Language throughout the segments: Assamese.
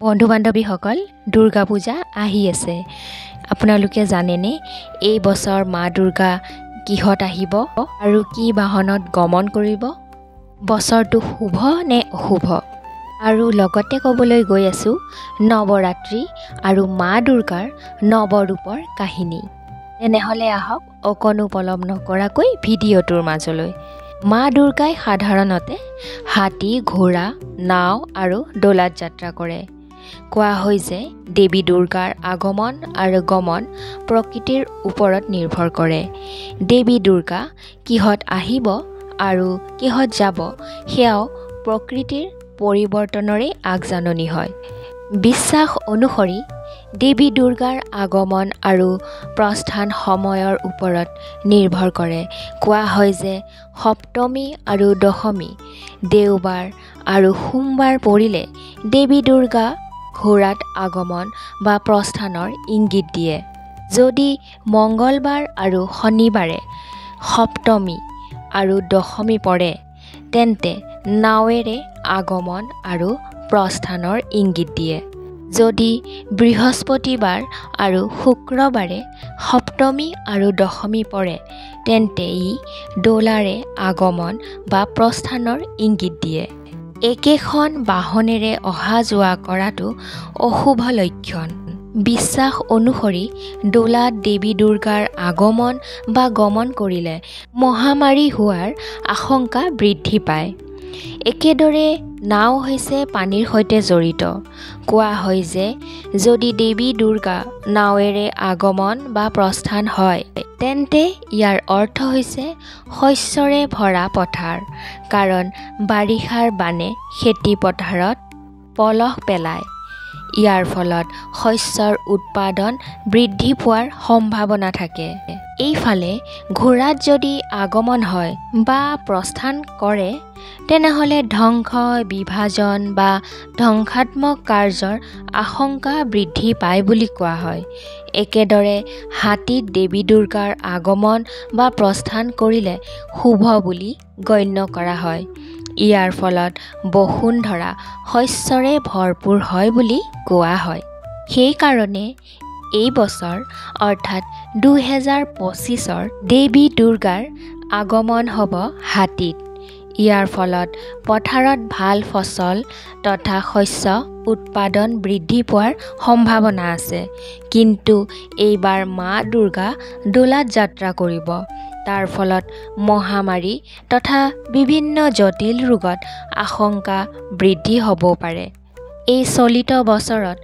বন্ধু বান্ধৱীসকল, দুৰ্গা পূজা আহি আছে। আপোনালোকে জানেনে এই বছৰ মা দুৰ্গা কিহত আহিব আৰু কি বাহনত গমন কৰিব? বছৰটো শুভ নে অশুভ? আৰু লগতে ক'বলৈ গৈ আছোঁ নৱৰাত্ৰি আৰু মা দুৰ্গাৰ নৱৰূপৰ কাহিনী। তেনেহ'লে আহক অকণো পলম নকৰাকৈ ভিডিঅ'টোৰ মাজলৈ। মা দুৰ্গাই সাধাৰণতে হাতী, ঘোঁৰা, নাও আৰু দোলাত যাত্ৰা কৰে। কোৱা হয় যে দেৱী দুৰ্গাৰ আগমন আৰু গমন প্ৰকৃতিৰ ওপৰত নিৰ্ভৰ কৰে। দেৱী দুৰ্গা কিহত আহিব আৰু কিহত যাব সেয়াও প্ৰকৃতিৰ পৰিৱৰ্তনৰে আগজাননী হয়। বিশ্বাস অনুসৰি দেৱী দুৰ্গাৰ আগমন আৰু প্ৰস্থান সময়ৰ ওপৰত নিৰ্ভৰ কৰে। কোৱা হয় যে সপ্তমী আৰু দশমী, দেওবাৰ আৰু সোমবাৰ পৰিলে দেৱী দুৰ্গা ঘোঁৰাত আগমন বা প্ৰস্থানৰ ইংগিত দিয়ে। যদি মঙ্গলবাৰ আৰু শনিবাৰে সপ্তমী আৰু দশমী পৰে তেন্তে নাৱেৰে আগমন আৰু প্ৰস্থানৰ ইংগিত দিয়ে। যদি বৃহস্পতিবাৰ আৰু শুক্ৰবাৰে সপ্তমী আৰু দশমী পৰে তেন্তে ই দোলাৰে আগমন বা প্ৰস্থানৰ ইংগিত দিয়ে। একেখন বাহনেৰে অহা যোৱা কৰাটো অশুভ লক্ষণ। বিশ্বাস অনুসৰি দোলাত দেৱী দুৰ্গাৰ আগমন বা গমন কৰিলে মহামাৰী হোৱাৰ আশংকা বৃদ্ধি পায়। একেদৰে নাও হৈছে পানীৰ সৈতে জড়িত। কোৱা হয় যে যদি দেৱী দুৰ্গা নাৱেৰে আগমন বা প্ৰস্থান হয় তেন্তে ইয়াৰ অৰ্থ হৈছে শস্যৰে ভৰা পথাৰ, কাৰণ বাৰিষাৰ বানে খেতি পথাৰত পলস পেলায়। ইয়াৰ ফলত শস্যৰ উৎপাদন বৃদ্ধি পোৱাৰ সম্ভাৱনা থাকে। এইফালে ঘোঁৰাত যদি আগমন হয় বা প্ৰস্থান কৰে তেনেহ'লে ধ্বংস, বিভাজন বা ধ্বংসাত্মক কাৰ্যৰ আশংকা বৃদ্ধি পায় বুলি কোৱা হয়। একেদৰে হাতীত দেৱী দুৰ্গাৰ আগমন বা প্ৰস্থান কৰিলে শুভ বুলি গণ্য কৰা হয়। ইয়াৰ ফলত বসুন্ধৰা শস্যৰে ভৰপূৰ হয় বুলি কোৱা হয়। সেইকাৰণে এই বছৰ অৰ্থাৎ 2025ৰ দেৱী দুৰ্গাৰ আগমন হ'ব হাতীত। ইয়াৰ ফলত পথাৰত ভাল ফচল তথা শস্য উৎপাদন বৃদ্ধি পোৱাৰ সম্ভাৱনা আছে। কিন্তু এইবাৰ মা দুৰ্গা দোলাত যাত্ৰা কৰিব। তাৰ ফলত মহামাৰী তথা বিভিন্ন জটিল ৰোগত আশংকা বৃদ্ধি হ'ব পাৰে। এই চলিত বছৰত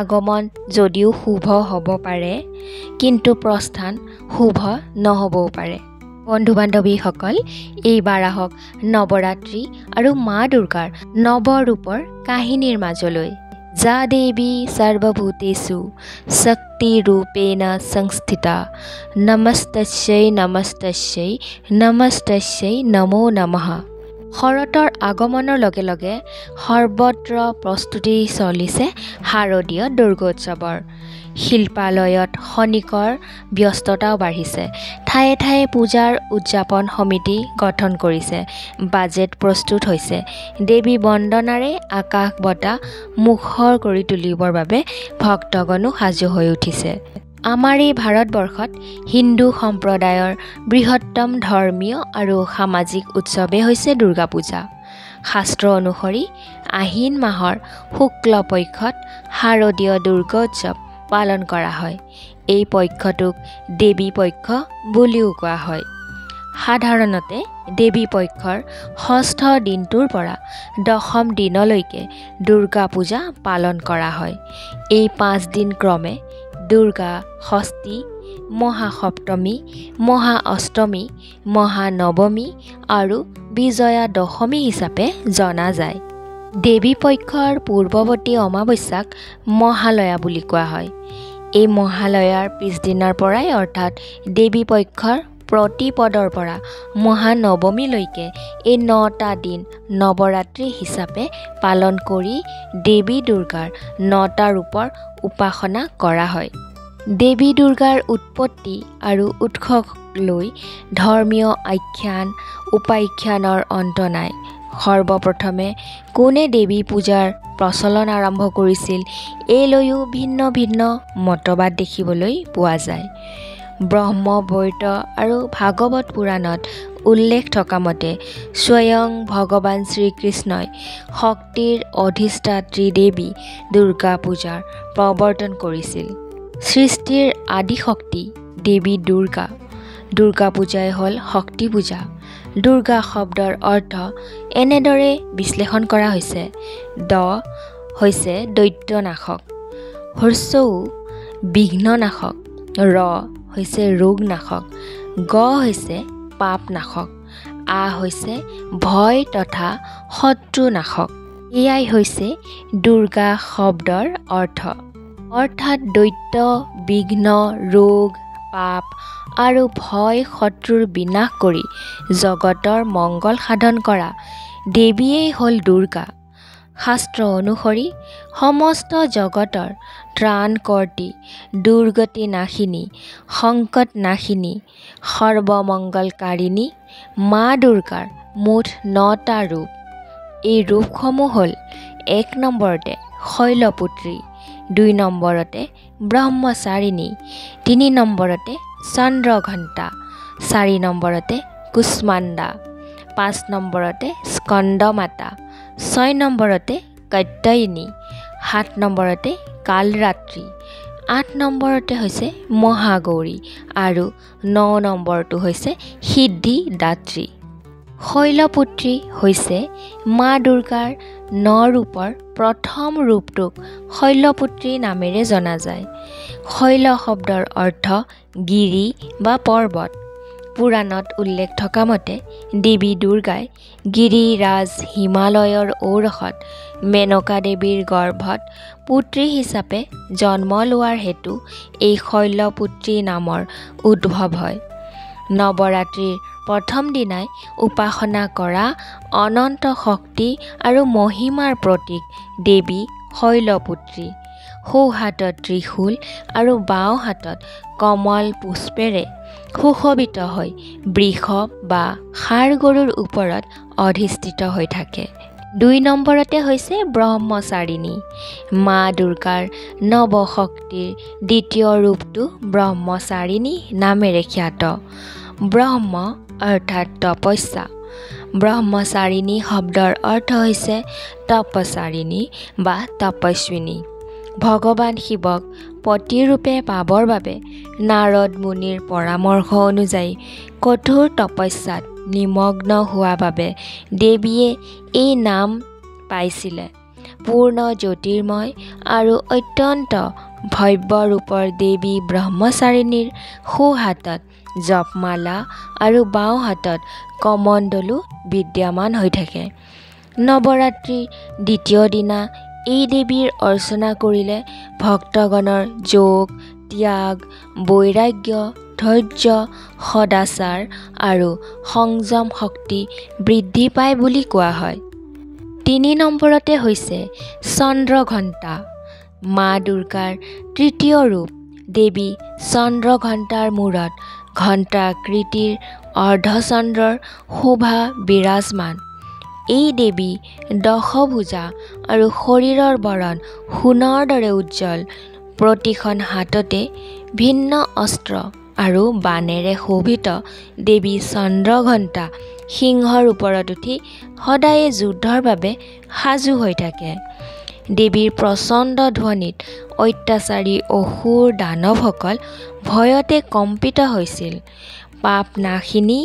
আগমন যদিও শুভ হ'ব পাৰে কিন্তু প্ৰস্থান শুভ নহ'বও পাৰে। বন্ধু বান্ধৱীসকল, এইবাৰ আহক নৱৰাত্ৰি আৰু মা দুৰ্গাৰ নৱৰূপৰ কাহিনীৰ মাজলৈ। যা দেৱী সৰ্বভূতেষু শক্তিৰূপেণ সংস্থিতা নমস্তস্যৈ নমস্তস্যৈ নমস্তস্যৈ নমো নমঃ। শৰতৰ আগমনৰ লগে লগে সৰ্বত্ৰ প্ৰস্তুতি চলিছে শাৰদীয় দুৰ্গোৎসৱৰ। শিল্পালয়ত খনিকৰ ব্যস্ততাও বাঢ়িছে। ঠায়ে ঠায়ে পূজাৰ উদযাপন সমিতি গঠন কৰিছে। বাজেট প্ৰস্তুত হৈছে। দেৱী বন্দনাৰে আকাশ বতাহ মুখৰ কৰি তুলিবৰ বাবে ভক্তগণো সাজু হৈ উঠিছে। আমাৰ এই ভাৰতবৰ্ষত হিন্দু সম্প্ৰদায়ৰ বৃহত্তম ধৰ্মীয় আৰু সামাজিক উৎসৱেই হৈছে দুৰ্গা পূজা। শাস্ত্ৰ অনুসৰি আহিন মাহৰ শুক্ল পক্ষত শাৰদীয় দুৰ্গোৎসৱ পালন কৰা হয়। এই পক্ষটোক দেৱী পক্ষ বুলিও কোৱা হয়। সাধাৰণতে দেৱী পক্ষৰ ষষ্ঠ দিনটোৰ পৰা দশম দিনলৈকে দুৰ্গা পূজা পালন কৰা হয়। এই 5 দিন ক্ৰমে দুৰ্গা ষষ্ঠী, মহাসপ্তমী, মহা অষ্টমী, মহানৱমী আৰু বিজয়া দশমী হিচাপে জনা যায়। দেৱী পক্ষৰ পূৰ্বৱৰ্তী অমাৱস্যাক মহালয়া বুলি কোৱা হয়। এই মহালয়াৰ পিছদিনাৰ পৰাই অৰ্থাৎ দেৱী পক্ষৰ প্ৰতিপদৰ পৰা মহানৱমীলৈকে এই 9টা দিন নৱৰাত্ৰি হিচাপে পালন কৰি দেৱী দুৰ্গাৰ 9টা ৰূপৰ উপাসনা কৰা হয়। দেৱী দুৰ্গাৰ উৎপত্তি আৰু উৎসক লৈ ধৰ্মীয় আখ্যান উপাখ্যানৰ অন্ত নাই। সৰ্বপ্ৰথমে কোনে দেৱী পূজাৰ প্ৰচলন আৰম্ভ কৰিছিল, এই লৈও ভিন্ন ভিন্ন মতবাদ দেখিবলৈ পোৱা যায়। ব্ৰহ্মবৈৰ্ত আৰু ভাগৱত পুৰাণত উল্লেখ থকা মতে স্বয়ং ভগৱান শ্ৰীকৃষ্ণই শক্তিৰ অধিষ্ঠাত্ৰী দেৱী দুৰ্গা পূজাৰ প্ৰৱৰ্তন কৰিছিল। সৃষ্টিৰ আদিশক্তি দেৱী দুৰ্গা। দুৰ্গা পূজাই হ'ল শক্তি পূজা। দুৰ্গা শব্দৰ অৰ্থ এনেদৰে বিশ্লেষণ কৰা হৈছে: দ হৈছে দৈত্যনাশক, হ্ৰস্বউ বিঘ্ননাশক, ৰ হৈছে ৰোগনাশক, গ হৈছে পাপনাশক, আ হৈছে ভয় তথা শত্ৰুনাশক। এয়াই হৈছে দুৰ্গা শব্দৰ অৰ্থ। অৰ্থাৎ দৈত্য, বিঘ্ন, ৰোগ, পাপ আৰু ভয় শত্ৰুৰ বিনাশ কৰি জগতৰ মংগল সাধন কৰা দেৱীয়েই হ'ল দুৰ্গা। শাস্ত্ৰ অনুসৰি সমস্ত জগতৰ ত্ৰাণকৰ্তী, দুৰ্গতি নাশিনী, সংকট নাশিনী, সৰ্বমংগলকাৰিণী মা দুৰ্গাৰ মুঠ ৯টা ৰূপ। এই ৰূপসমূহ হ'ল: ১ নম্বৰতে শৈলপুত্ৰী, ২ নম্বৰতে ব্ৰহ্মচাৰিণী, ৩ নম্বৰতে চন্দ্ৰঘণ্টা, ৪ নম্বৰতে কুষ্মাণ্ডা, ৫ নম্বৰতে স্কন্দমাতা, ৬ নম্বৰতে কাত্যায়নী, ৭ নম্বৰতে কালৰাত্ৰি, ৮ নম্বৰতে হৈছে মহাগৌৰী আৰু ৯ নম্বৰটো হৈছে সিদ্ধিদাত্ৰী। শৈলপুত্ৰী হৈছে মা দুৰ্গাৰ ৯ ৰূপৰ প্ৰথম ৰূপটোক শৈলপুত্ৰী নামেৰে জনা যায়। শৈল শব্দৰ অৰ্থ গিৰি বা পৰ্বত। পুৰাণত উল্লেখ থকা মতে দেৱী দুৰ্গাই গিৰিৰাজ হিমালয়ৰ ঔৰসত মেনকা দেৱীৰ গৰ্ভত পুত্ৰী হিচাপে জন্ম লোৱাৰ হেতু এই শৈলপুত্ৰী নামৰ উদ্ভৱ হয়। নৱৰাত্ৰিৰ প্ৰথম দিনাই উপাসনা কৰা অনন্ত শক্তি আৰু মহিমাৰ প্ৰতীক দেৱী শৈলপুত্ৰী। সোঁ হাতত ত্ৰিশূল আৰু বাওঁ হাতত কমল পুষ্পেৰে সুশোভিত হৈ বৃষ বা ষাঁড় গৰুৰ ওপৰত অধিষ্ঠিত হৈ থাকে। ২ নম্বৰতে হৈছে ব্ৰহ্মচাৰিণী। মা দুৰ্গাৰ নৱশক্তিৰ দ্বিতীয় ৰূপটো ব্ৰহ্মচাৰিণী নামেৰে খ্যাত। ব্ৰহ্ম অৰ্থাৎ তপস্যা। ব্ৰহ্মচাৰিণী শব্দৰ অৰ্থ হৈছে তপস্যাৰিণী বা তপস্বিনী। ভগৱান শিৱক পতিৰূপে পাবৰ বাবে নাৰদ মুনিৰ পৰামৰ্শ অনুযায়ী কঠোৰ তপস্যাত নিমগ্ন হোৱা বাবে দেৱীয়ে এই নাম পাইছিলে। পূৰ্ণ জ্যোতিৰ্ময় আৰু অত্যন্ত ভব্য ৰূপৰ দেৱী ব্ৰহ্মচাৰিণীৰ সোঁ হাতত জপমালা আৰু বাওঁ হাতত কমণ্ডলু বিদ্যমান হৈ থাকে। নৱৰাত্ৰিৰ দ্বিতীয় দিনা এই দেৱীৰ অৰ্চনা কৰিলে ভক্তগণৰ যোগ, ত্যাগ, বৈৰাগ্য, ধৈৰ্য, সদাচাৰ আৰু সংযম শক্তি বৃদ্ধি পায় বুলি কোৱা হয়। ৩ নম্বৰতে হৈছে চন্দ্ৰঘণ্টা। মা দুৰ্গাৰ তৃতীয় ৰূপ দেৱী চন্দ্ৰঘণ্টাৰ মূৰত ঘণ্টাকৃতিৰ অৰ্ধচন্দ্ৰৰ শোভা বিৰাজমান। এই দেৱী দশভুজা আৰু শৰীৰৰ বৰণ সোণৰ দৰে উজ্জ্বল। প্ৰতিখন হাততে ভিন্ন অস্ত্ৰ আৰু বাণেৰে শোভিত দেৱী চন্দ্ৰঘণ্টা সিংহৰ ওপৰত উঠি সদায়ে যুদ্ধৰ বাবে সাজু হৈ থাকে। দেৱীৰ প্ৰচণ্ড ধ্বনিত অত্যাচাৰী অসুৰ দানৱসকল ভয়তে কম্পিত হৈছিল। পাপ নাশিনী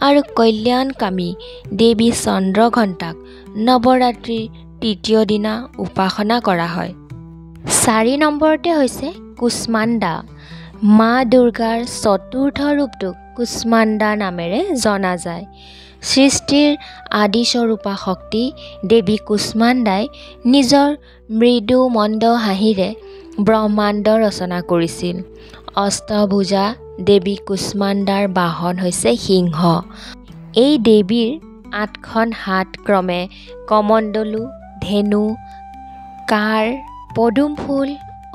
আৰু কল্যাণকামী দেৱী চন্দ্ৰঘণ্টাক নৱৰাত্ৰিৰ তৃতীয় দিনা উপাসনা কৰা হয়। ৪ নম্বৰতে হৈছে কুষ্মাণ্ডা। মা দুৰ্গাৰ চতুৰ্থ ৰূপটোক কুষ্মাণ্ডা নামেৰে জনা যায়। সৃষ্টিৰ আদিস্বৰূপা শক্তি দেৱী কুষ্মাণ্ডাই নিজৰ মৃদু মন্দ হাঁহিৰে ব্ৰহ্মাণ্ড ৰচনা কৰিছিল। অষ্টভুজা দেৱী কুষ্মাণ্ডাৰ বাহন হৈছে সিংহ। এই দেৱীৰ ৮খন হাত ক্ৰমে কমণ্ডলু, ধেনু, কাঁড়, পদুম ফুল,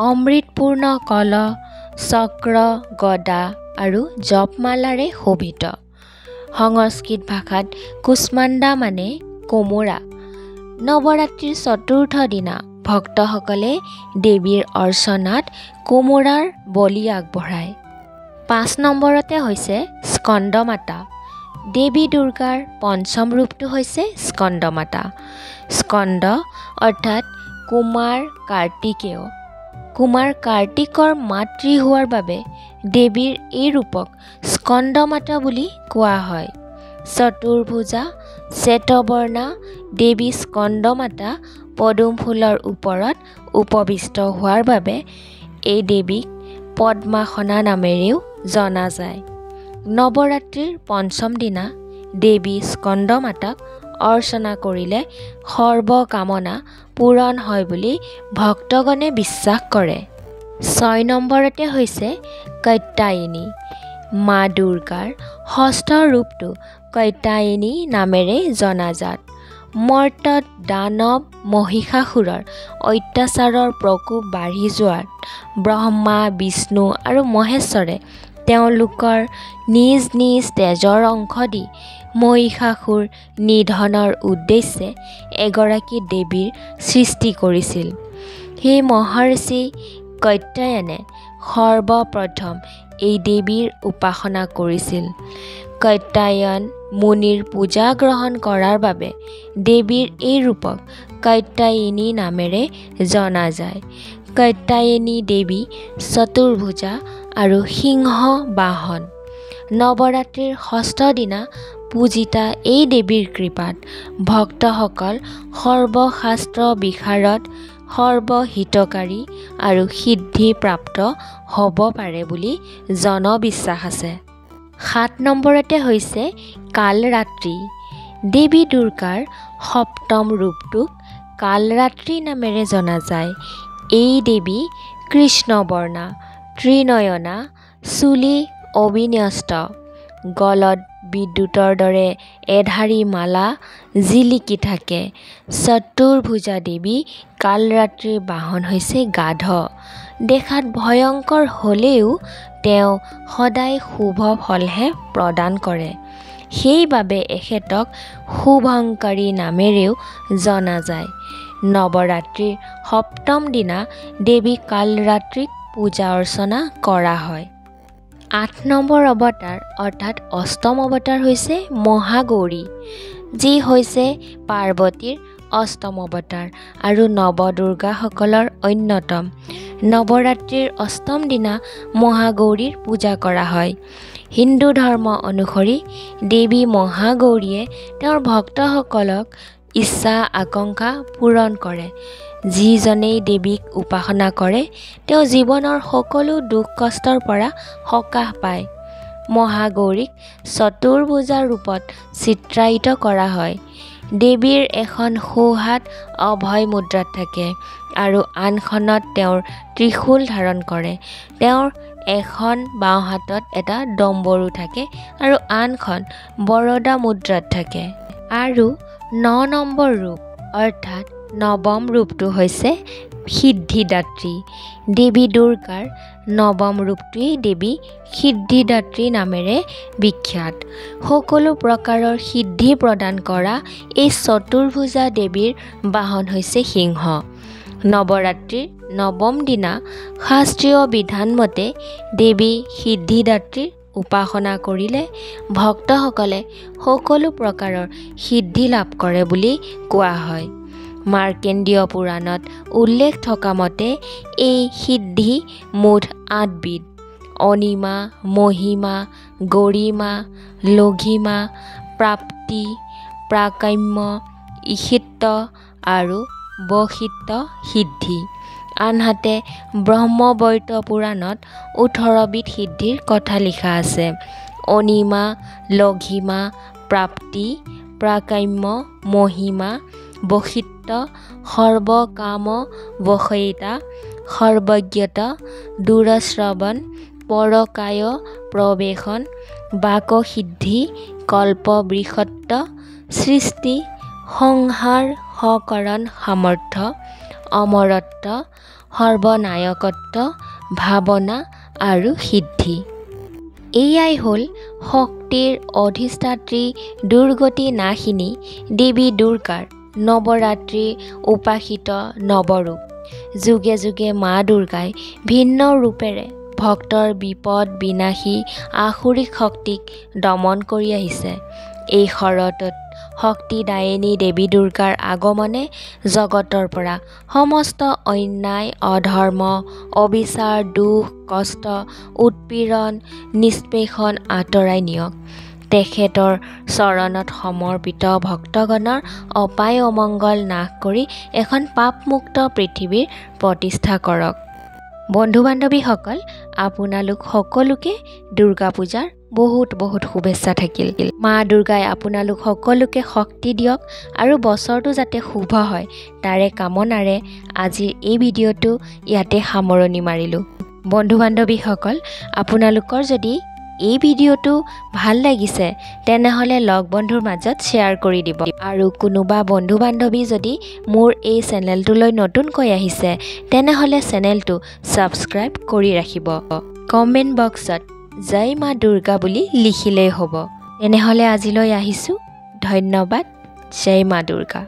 অমৃতপূৰ্ণ কলহ, চক্ৰ, গদা আৰু জপমালাৰে শোভিত। সংস্কৃত ভাষাত কুষ্মাণ্ডা মানে কোমোৰা। নৱৰাত্ৰিৰ চতুৰ্থ দিনা ভক্তসকলে দেৱীৰ অৰ্চনাত কোমোৰাৰ বলি আগবঢ়ায়। 5 নম্বৰতে হৈছে স্কন্দমাতা। দেৱী দুৰ্গাৰ পঞ্চম ৰূপটো হৈছে স্কন্দমাতা। স্কন্দ অৰ্থাৎ কুমাৰ কাৰ্তিকেয়। কুমাৰ কাৰ্তিকৰ মাতৃ হোৱাৰ বাবে দেৱীৰ এই ৰূপক স্কন্দমাতা বুলি কোৱা হয়। চতুৰ্ভুজা শ্বেতবৰ্ণা দেৱী স্কন্দমাতা পদুম ফুলৰ ওপৰত উপবিষ্ট হোৱাৰ বাবে এই দেৱীক পদ্মাসনা নামেৰেও জনা যায়। নৱৰাত্ৰিৰ পঞ্চম দিনা দেৱী স্কন্দমাতাক অৰ্চনা কৰিলে সৰ্বকামনা পূৰণ হয় বুলি ভক্তগণে বিশ্বাস কৰে। 6 নম্বৰতে হৈছে কাত্যায়নী। মা দুৰ্গাৰ ষষ্ঠ ৰূপটো কাত্যায়নী নামেৰে জনাজাত। মৰ্তত দানৱ মহিষাসুৰৰ অত্যাচাৰৰ প্ৰকোপ বাঢ়ি যোৱাত ব্ৰহ্মা বিষ্ণু আৰু মহেশ্বৰে তেওঁলোকৰ নিজ নিজ তেজৰ অংশ দি মহিষাসুৰ নিধনৰ উদ্দেশ্যে এগৰাকী দেৱীৰ সৃষ্টি কৰিছিল। সেই মহৰ্ষি কাত্যায়নে সৰ্বপ্ৰথম এই দেৱীৰ উপাসনা কৰিছিল। কাত্যায়ন মুনিৰ পূজা গ্ৰহণ কৰাৰ বাবে দেৱীৰ এই ৰূপক কাত্যায়নী নামেৰে জনা যায়। কাত্যায়নী দেৱী চতুৰ্ভুজা আৰু সিংহ বাহন। নৱৰাত্ৰিৰ ষষ্ঠ দিনা পূজিতা এই দেৱীৰ কৃপাত ভক্তসকল সৰ্বশাস্ত্ৰ বিশাৰদ সৰ্বহিতকাৰী আৰু সিদ্ধিপ্ৰাপ্ত হ'ব পাৰে বুলি জনবিশ্বাস আছে। 7 নম্বৰতে হৈছে কালৰাত্ৰি। দেৱী দুৰ্গাৰ সপ্তম ৰূপটোক কালৰাত্ৰি নামেৰে জনা যায়। এই দেৱী কৃষ্ণবৰ্ণা ত্ৰিনয়না চুলি অবিন্যস্ত গলত বিদ্যুতৰ দৰে এধাৰী মালা জিলিকি থাকে। চতুৰ্ভুজা দেৱী কালৰাত্ৰিৰ বাহন হৈছে গাধ। দেখাত ভয়ংকৰ হ'লেও তেওঁ সদায় শুভ ফলহে প্ৰদান কৰে। সেইবাবে এখেতক শুভংকাৰী নামেৰেও জনা যায়। নৱৰাত্ৰিৰ সপ্তম দিনা দেৱী কালৰাত্ৰিক পূজা অৰ্চনা কৰা হয়। 8 নম্বৰ অৱতাৰ অৰ্থাৎ অষ্টম অৱতাৰ হৈছে মহাগৌৰী, যি হৈছে পাৰ্বতীৰ অষ্টম অৱতাৰ আৰু নৱদুৰ্গাসকলৰ অন্যতম। নৱৰাত্ৰিৰ অষ্টম দিনা মহাগৌৰীৰ পূজা কৰা হয়। হিন্দু ধৰ্ম অনুসৰি দেৱী মহাগৌৰীয়ে তেওঁৰ ভক্তসকলক ইচ্ছা আকাংক্ষা পূৰণ কৰে। যিজনেই দেৱীক উপাসনা কৰে তেওঁ জীৱনৰ সকলো দুখ কষ্টৰ পৰা সকাহ পায়। মহাগৌৰীক চতুৰ্ভুজা ৰূপত চিত্ৰায়িত কৰা হয়। দেৱীৰ এখন সোঁহাত অভয় মুদ্ৰাত থাকে আৰু আনখনত তেওঁৰ ত্ৰিশূল ধাৰণ কৰে। তেওঁৰ এখন বাওঁ হাতত এটা ডম্বৰু থাকে আৰু আনখন বৰদা মুদ্ৰাত থাকে। আৰু 9 নম্বৰ ৰূপ অৰ্থাৎ নৱম ৰূপটো হৈছে সিদ্ধিদাত্ৰী। দেৱী দুৰ্গাৰ নৱম ৰূপটোৱেই দেৱী সিদ্ধিদাত্ৰী নামেৰে বিখ্যাত। সকলো প্ৰকাৰৰ সিদ্ধি প্ৰদান কৰা এই চতুৰ্ভুজা দেৱীৰ বাহন হৈছে সিংহ। নৱৰাত্ৰিৰ নৱম দিনা শাস্ত্ৰীয় বিধানমতে দেৱী সিদ্ধিদাত্ৰীৰ উপাসনা কৰিলে ভক্তসকলে সকলো প্ৰকাৰৰ সিদ্ধি লাভ কৰে বুলি কোৱা হয়। মাৰ্কেন্দ্ৰীয় পুৰাণত উল্লেখ থকা মতে এই সিদ্ধি মুঠ 8 বিধ। অনিমা, মহিমা, গৰিমা, লঘিমা, প্ৰাপ্তি, প্ৰাকাম্য, ঈশিত্ব আৰু বশিত্ত সিদ্ধি। আনহাতে ব্ৰহ্মবৈত পুৰাণত 18 বিধ সিদ্ধিৰ কথা লিখা আছে। অনিমা, লঘিমা, প্ৰাপ্তি, প্ৰাকাম্য, মহিমা, বশিত্ত, সৰ্বকাম বশয়িতা, সৰ্বজ্ঞতা, দূৰশ্ৰৱণ, পৰকায় প্ৰৱেশন, বাকসিদ্ধি, কল্পবৃষত্ব, সৃষ্টি, সংহাৰ সকৰণ সামৰ্থ্য, অমৰত্ব, সৰ্বনায়কত্ব, ভাৱনা আৰু সিদ্ধি। এয়াই হ'ল শক্তিৰ অধিষ্ঠাত্ৰী দুৰ্গতি নাশিনী দেৱী দুৰ্গাৰ নৱৰাত্ৰি উপাসিত নৱৰূপ। যুগে যুগে মা দুৰ্গাই ভিন্ন ৰূপেৰে ভক্তৰ বিপদ বিনাশী আসুৰিক শক্তিক দমন কৰি আহিছে। এই শৰতত শক্তিদায়িনী দেৱী দুৰ্গাৰ আগমনে জগতৰ পৰা সমস্ত অন্যায় অধৰ্ম অবিচাৰ দুখ কষ্ট উৎপীড়ন নিষ্পেষণ আঁতৰাই নিয়ক। তেখেতৰ চৰণত সমৰ্পিত ভক্তগণৰ অপায় অমংগল নাশ কৰি এখন পাপমুক্ত পৃথিৱীৰ প্ৰতিষ্ঠা কৰক। বন্ধু বান্ধৱীসকল, আপোনালোক সকলোকে দুৰ্গা পূজাৰ বহুত বহুত শুভেচ্ছা থাকিল। মা দুৰ্গাই আপোনালোক সকলোকে শক্তি দিয়ক আৰু বছৰটো যাতে শুভ হয় তাৰে কামনাৰে আজিৰ এই ভিডিঅ'টো ইয়াতে সামৰণি মাৰিলোঁ। বন্ধু বান্ধৱীসকল, আপোনালোকৰ যদি এই ভিডিঅ'টো ভাল লাগিছে তেনেহ'লে লগ বন্ধুৰ মাজত শ্বেয়াৰ কৰি দিব। আৰু কোনোবা বন্ধু বান্ধৱী যদি মোৰ এই চেনেলটোলৈ নতুনকৈ আহিছে তেনেহ'লে চেনেলটো ছাবস্ক্ৰাইব কৰি ৰাখিব। কমেণ্ট বক্সত জয় মা দুৰ্গা বুলি লিখিলেই হ'ব। তেনেহ'লে আজিলৈ আহিছোঁ। ধন্যবাদ। জয় মা দুৰ্গা।